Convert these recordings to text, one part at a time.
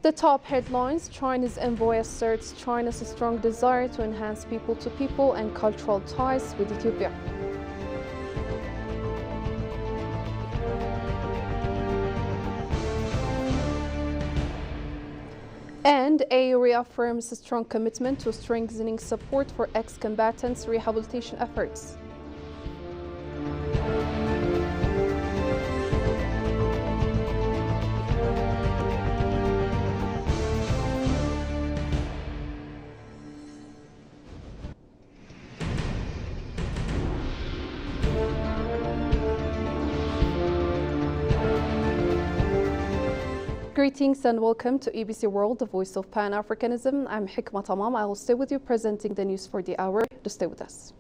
The top headlines: China's envoy asserts China's strong desire to enhance people-to-people and cultural ties with Ethiopia. And AU reaffirms a strong commitment to strengthening support for ex-combatants' rehabilitation efforts. Greetings and welcome to ABC World, the voice of Pan-Africanism. I'm Hikma Tamam. I will stay with you presenting the news for the hour. Just stay with us.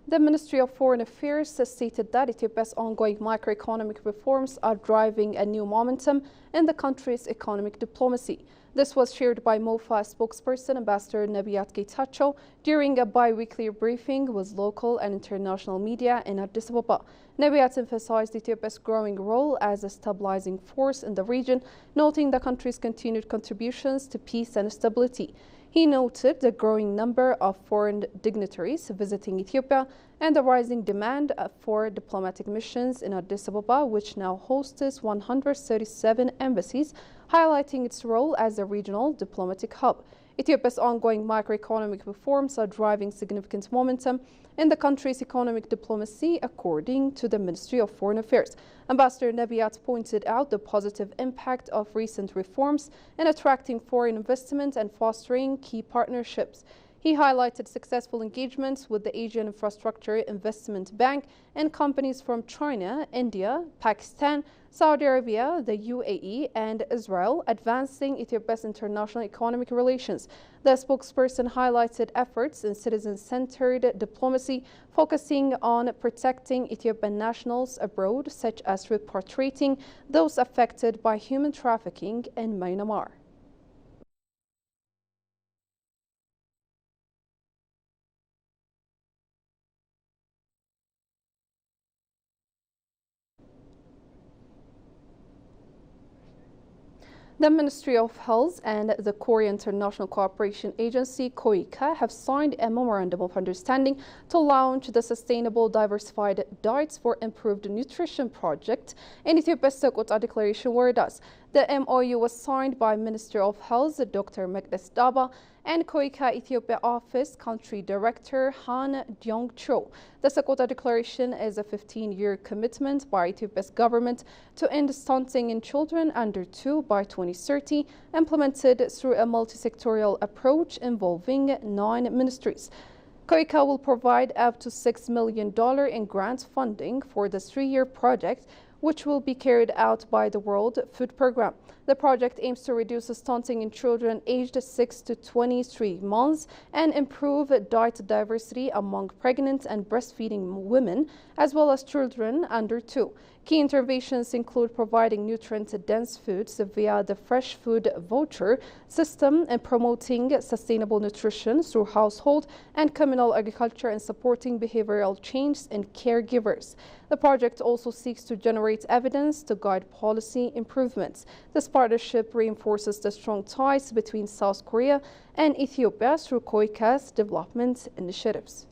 The Ministry of Foreign Affairs has stated that Ethiopia's ongoing macroeconomic reforms are driving a new momentum in the country's economic diplomacy. This was shared by MOFA spokesperson Ambassador Nebiyat Getachew during a bi-weekly briefing with local and international media in Addis Ababa. Nebiyat emphasized Ethiopia's growing role as a stabilizing force in the region, noting the country's continued contributions to peace and stability. He noted the growing number of foreign dignitaries visiting Ethiopia and the rising demand for diplomatic missions in Addis Ababa, which now hosts 137 embassies, highlighting its role as a regional diplomatic hub. Ethiopia's ongoing macroeconomic reforms are driving significant momentum in the country's economic diplomacy, according to the Ministry of Foreign Affairs. Ambassador Nebiyat pointed out the positive impact of recent reforms in attracting foreign investment and fostering key partnerships. He highlighted successful engagements with the Asian Infrastructure Investment Bank and companies from China, India, Pakistan, Saudi Arabia, the UAE, and Israel, advancing Ethiopia's international economic relations. The spokesperson highlighted efforts in citizen-centered diplomacy, focusing on protecting Ethiopian nationals abroad, such as repatriating those affected by human trafficking in Myanmar. The Ministry of Health and the Korea International Cooperation Agency, KOICA, have signed a memorandum of understanding to launch the Sustainable Diversified Diets for Improved Nutrition project in Ethiopia's Sekota Declaration Wordas. The MOU was signed by Minister of Health Dr. Mekdes Daba and KOICA Ethiopia Office Country Director Han Dyong-cho. The Sekota Declaration is a 15-year commitment by Ethiopia's government to end stunting in children under 2 by 2030, implemented through a multi-sectorial approach involving 9 ministries. KOICA will provide up to $6 million in grant funding for the 3-year project, which will be carried out by the World Food Programme. The project aims to reduce stunting in children aged 6 to 23 months and improve diet diversity among pregnant and breastfeeding women, as well as children under 2. Key interventions include providing nutrient-dense foods via the Fresh Food Voucher system and promoting sustainable nutrition through household and communal agriculture and supporting behavioral change in caregivers. The project also seeks to generate evidence to guide policy improvements. This partnership reinforces the strong ties between South Korea and Ethiopia through KOICA's development initiatives.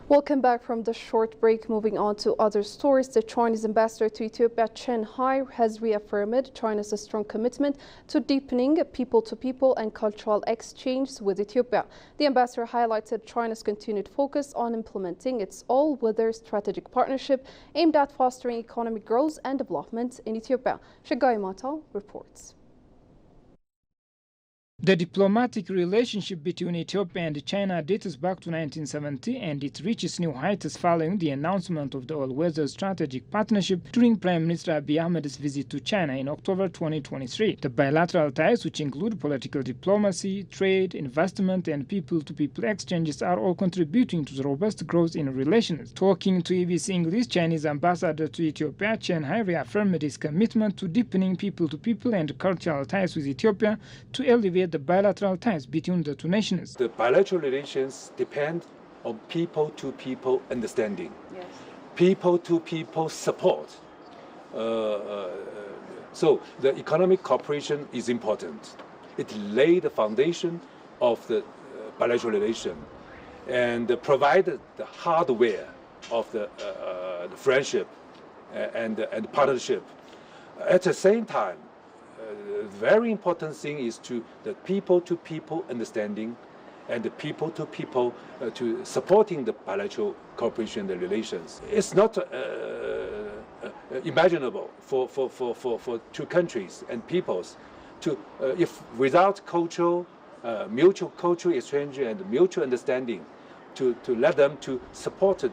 Welcome back from the short break. Moving on to other stories, the Chinese ambassador to Ethiopia, Chen Hai, has reaffirmed China's strong commitment to deepening people-to-people and cultural exchange with Ethiopia. The ambassador highlighted China's continued focus on implementing its all-weather strategic partnership aimed at fostering economic growth and development in Ethiopia. Shagai Mata reports. The diplomatic relationship between Ethiopia and China dates back to 1970, and it reaches new heights following the announcement of the all-weather strategic partnership during Prime Minister Abiy Ahmed's visit to China in October 2023. The bilateral ties, which include political diplomacy, trade, investment, and people-to-people exchanges, are all contributing to the robust growth in relations. Talking to EBC English, Chinese ambassador to Ethiopia, Chen Hai, reaffirmed his commitment to deepening people-to-people and cultural ties with Ethiopia to elevate the bilateral ties between the two nations. The bilateral relations depend on people-to-people understanding, yes. People-to-people support. So the economic cooperation is important. It laid the foundation of the bilateral relation and provided the hardware of the friendship and partnership. At the same time, very important thing is the people-to-people understanding and the people-to-people to supporting the bilateral cooperation and relations. It's not imaginable for two countries and peoples to, if without mutual cultural exchange and mutual understanding, to let them to support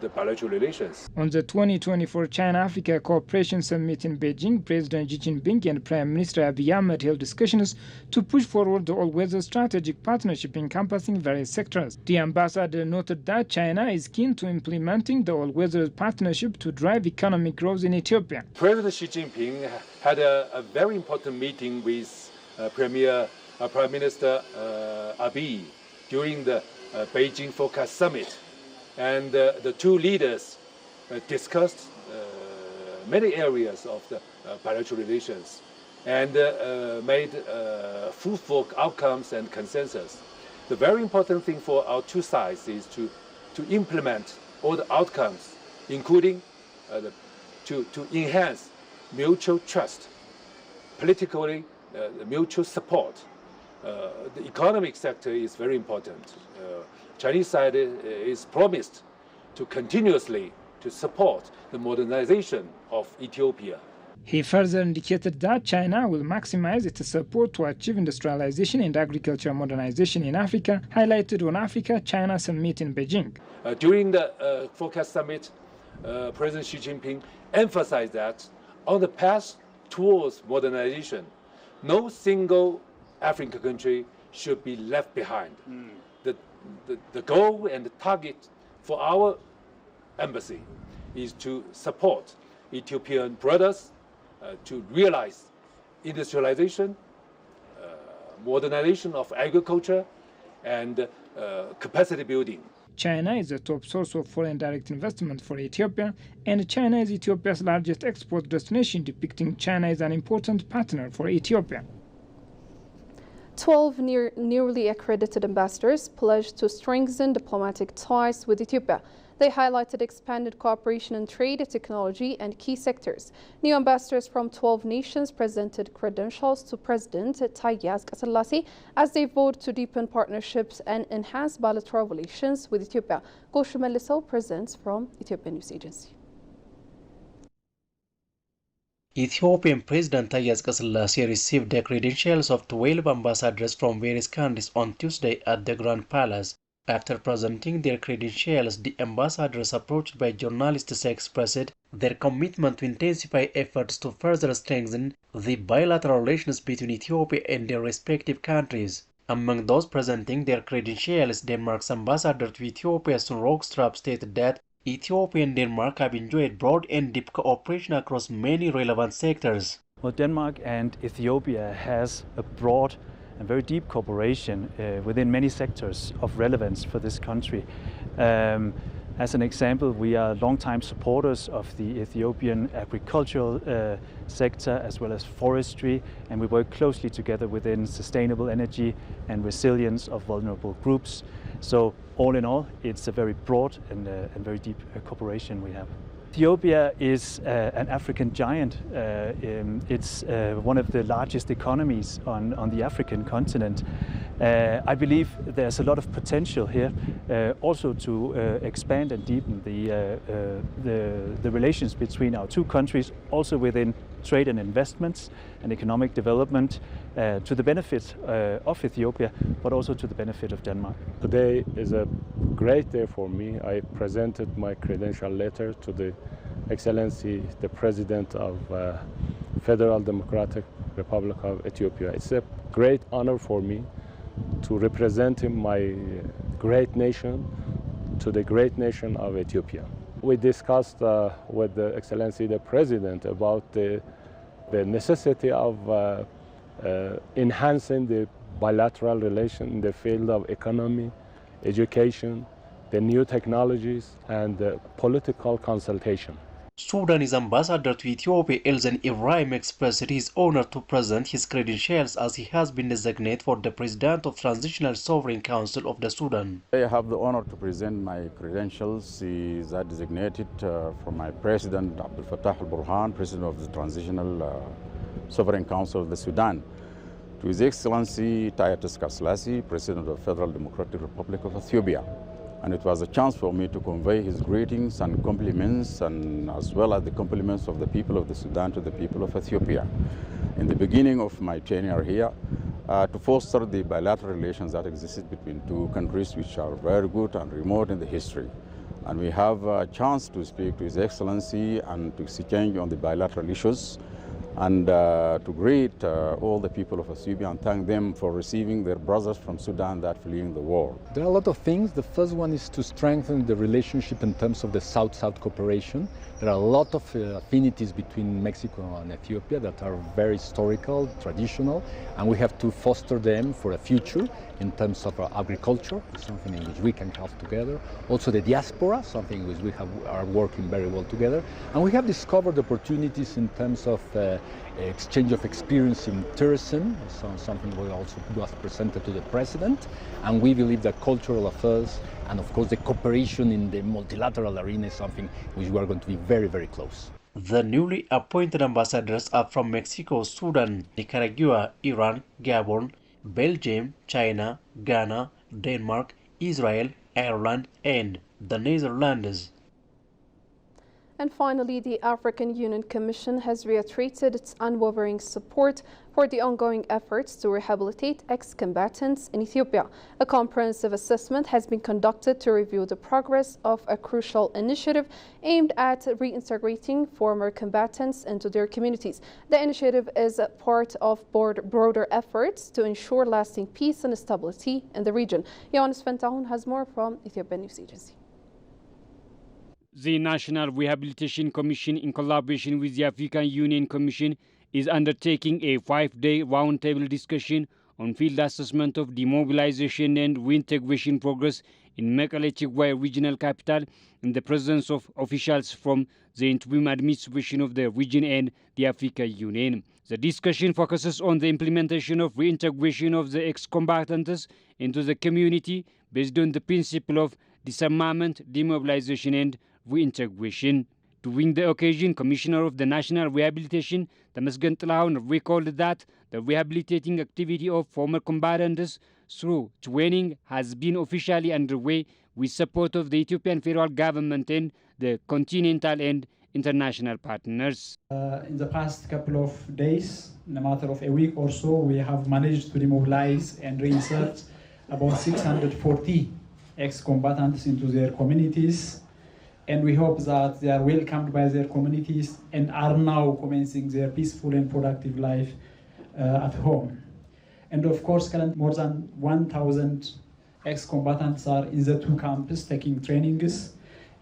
the bilateral relations. On the 2024 China-Africa Cooperation Summit in Beijing, President Xi Jinping and Prime Minister Abiy Ahmed held discussions to push forward the all-weather strategic partnership encompassing various sectors. The ambassador noted that China is keen to implementing the all-weather partnership to drive economic growth in Ethiopia. President Xi Jinping had a very important meeting with Prime Minister Abiy during the Beijing Forecast Summit, and the two leaders discussed many areas of the bilateral relations and made fruitful outcomes and consensus. The very important thing for our two sides is to implement all the outcomes, including to enhance mutual trust, politically mutual support. The economic sector is very important. Chinese side is promised to continuously to support the modernization of Ethiopia. He further indicated that China will maximize its support to achieve industrialization and agriculture modernization in Africa, highlighted on Africa-China Summit in Beijing. During the Forecast Summit, President Xi Jinping emphasized that on the path towards modernization, no single African country should be left behind. The goal and the target for our embassy is to support Ethiopian brothers to realize industrialization, modernization of agriculture, and capacity building. China is a top source of foreign direct investment for Ethiopia, and China is Ethiopia's largest export destination, depicting China as an important partner for Ethiopia. 12 newly accredited ambassadors pledged to strengthen diplomatic ties with Ethiopia. They highlighted expanded cooperation in trade, technology, and key sectors. New ambassadors from 12 nations presented credentials to President Taye Asqassalaasi as they vowed to deepen partnerships and enhance bilateral relations with Ethiopia. Goshu Melliso presents from Ethiopian News Agency. Ethiopian President Taye Asqassalaasi received the credentials of 12 ambassadors from various countries on Tuesday at the Grand Palace. After presenting their credentials, the ambassadors approached by journalists expressed their commitment to intensify efforts to further strengthen the bilateral relations between Ethiopia and their respective countries. Among those presenting their credentials, Denmark's ambassador to Ethiopia, Sun Rockstrap, stated that Ethiopia and Denmark have enjoyed broad and deep cooperation across many relevant sectors. Well, Denmark and Ethiopia has a broad and very deep cooperation within many sectors of relevance for this country. As an example, we are longtime supporters of the Ethiopian agricultural sector as well as forestry, and we work closely together within sustainable energy and resilience of vulnerable groups. So all in all, it's a very broad and very deep cooperation we have. Ethiopia is an African giant. It's one of the largest economies on the African continent. I believe there's a lot of potential here also to expand and deepen the relations between our two countries, also within trade and investments and economic development to the benefit of Ethiopia, but also to the benefit of Denmark. Today is a great day for me. I presented my credential letter to the Excellency, the President of Federal Democratic Republic of Ethiopia. It's a great honor for me to represent my great nation to the great nation of Ethiopia. We discussed with the Excellency, the President, about the necessity of enhancing the bilateral relation in the field of economy, education, the new technologies, and political consultation. Sudanese ambassador to Ethiopia, Elzen Ibrahim, expressed his honor to present his credentials as he has been designated for the President of Transitional Sovereign Council of the Sudan. I have the honor to present my credentials that designated from my President Abdel Fattah al-Burhan, President of the Transitional Sovereign Council of the Sudan, to His Excellency Taye Asqassalaasi, President of the Federal Democratic Republic of Ethiopia. And it was a chance for me to convey his greetings and compliments, and as well as the compliments of the people of the Sudan to the people of Ethiopia. In the beginning of my tenure here, to foster the bilateral relations that existed between two countries which are very good and remote in the history. And we have a chance to speak to His Excellency and to exchange on the bilateral issues, and to greet all the people of Ethiopia and thank them for receiving their brothers from Sudan that fleeing the war. There are a lot of things. The first one is to strengthen the relationship in terms of the South-South cooperation. There are a lot of affinities between Mexico and Ethiopia that are very historical, traditional, and we have to foster them for a future in terms of agriculture, something in which we can help together. Also the diaspora, something in which we are working very well together. And we have discovered opportunities in terms of exchange of experience in tourism, something we also was presented to the President. And we believe that cultural affairs and of course the cooperation in the multilateral arena is something which we are going to be very, very close. The newly appointed ambassadors are from Mexico, Sudan, Nicaragua, Iran, Gabon, Belgium, China, Ghana, Denmark, Israel, Ireland, and the Netherlands. And finally, the African Union Commission has reiterated its unwavering support for the ongoing efforts to rehabilitate ex-combatants in Ethiopia. A comprehensive assessment has been conducted to review the progress of a crucial initiative aimed at reintegrating former combatants into their communities. The initiative is a part of broader efforts to ensure lasting peace and stability in the region. Johannes Fentahun has more from Ethiopian News Agency. The National Rehabilitation Commission, in collaboration with the African Union Commission, is undertaking a 5-day roundtable discussion on field assessment of demobilization and reintegration progress in Mekelle Tigwai regional capital in the presence of officials from the interim administration of the region and the African Union. The discussion focuses on the implementation of reintegration of the ex-combatants into the community based on the principle of disarmament, demobilization and reintegration. During the occasion, Commissioner of the National Rehabilitation, Tamasgen Tlahun, recalled that the rehabilitating activity of former combatants through training has been officially underway with support of the Ethiopian federal government and the continental and international partners. In the past couple of days, in a matter of a week or so, we have managed to demobilize and reinsert about 640 ex-combatants into their communities. And we hope that they are welcomed by their communities and are now commencing their peaceful and productive life at home. And of course, more than 1,000 ex-combatants are in the two camps taking trainings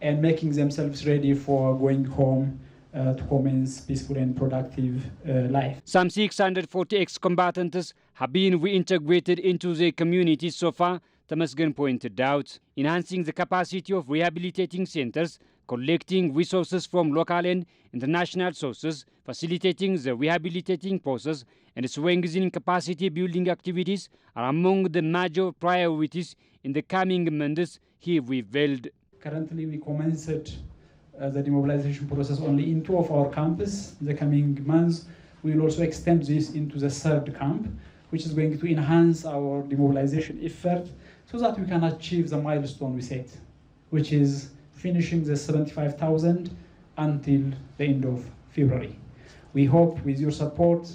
and making themselves ready for going home to commence peaceful and productive life. Some 640 ex-combatants have been reintegrated into their communities so far, Tamasgen pointed out, enhancing the capacity of rehabilitating centers, collecting resources from local and international sources, facilitating the rehabilitating process, and strengthening capacity building activities are among the major priorities in the coming months, he revealed. Currently, we commenced the demobilization process only in 2 of our camps. In the coming months, we will also extend this into the 3rd camp, which is going to enhance our demobilization effort so that we can achieve the milestone we set, which is finishing the 75,000 until the end of February. We hope with your support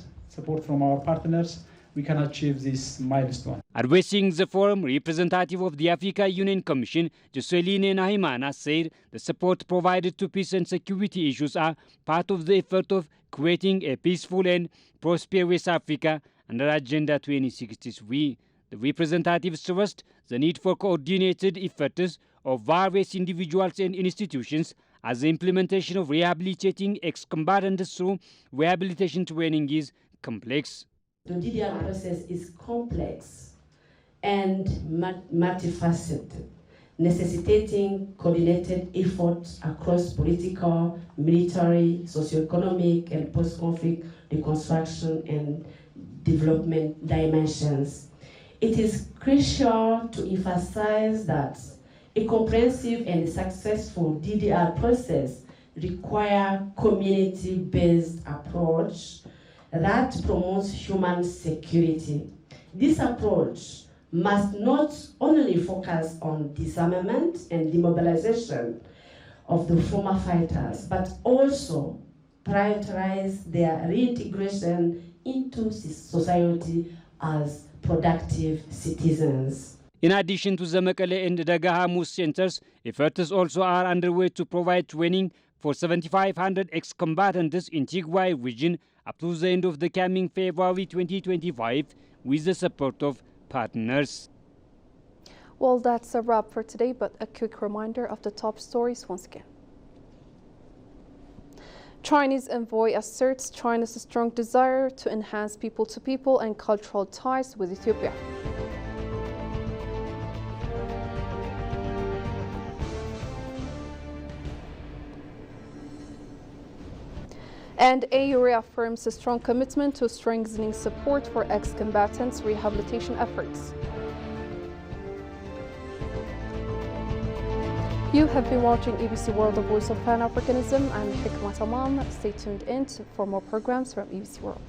from our partners, we can achieve this milestone. Addressing the forum, representative of the African Union Commission, Joseline Nahimana, said the support provided to peace and security issues are part of the effort of creating a peaceful and prosperous Africa under Agenda 2063. The representative stressed the need for coordinated efforts of various individuals and institutions as the implementation of rehabilitating ex-combatants through rehabilitation training is complex. The DDR process is complex and multifaceted, necessitating coordinated efforts across political, military, socioeconomic, and post-conflict reconstruction and development dimensions. It is crucial to emphasize that a comprehensive and successful DDR process requires community-based approach that promotes human security. This approach must not only focus on disarmament and demobilization of the former fighters, but also prioritize their reintegration into society as productive citizens. In addition to the Mekelle and Dagahamus centers, efforts also are underway to provide training for 7,500 ex-combatants in Tigwai region up to the end of the coming February 2025 with the support of partners. Well, that's a wrap for today, but a quick reminder of the top stories once again. Chinese envoy asserts China's strong desire to enhance people-to-people and cultural ties with Ethiopia. And AU reaffirms a strong commitment to strengthening support for ex-combatants' rehabilitation efforts. You have been watching ABC World, the Voice of Pan-Africanism. I'm Hikmat Amam. Stay tuned in for more programs from ABC World.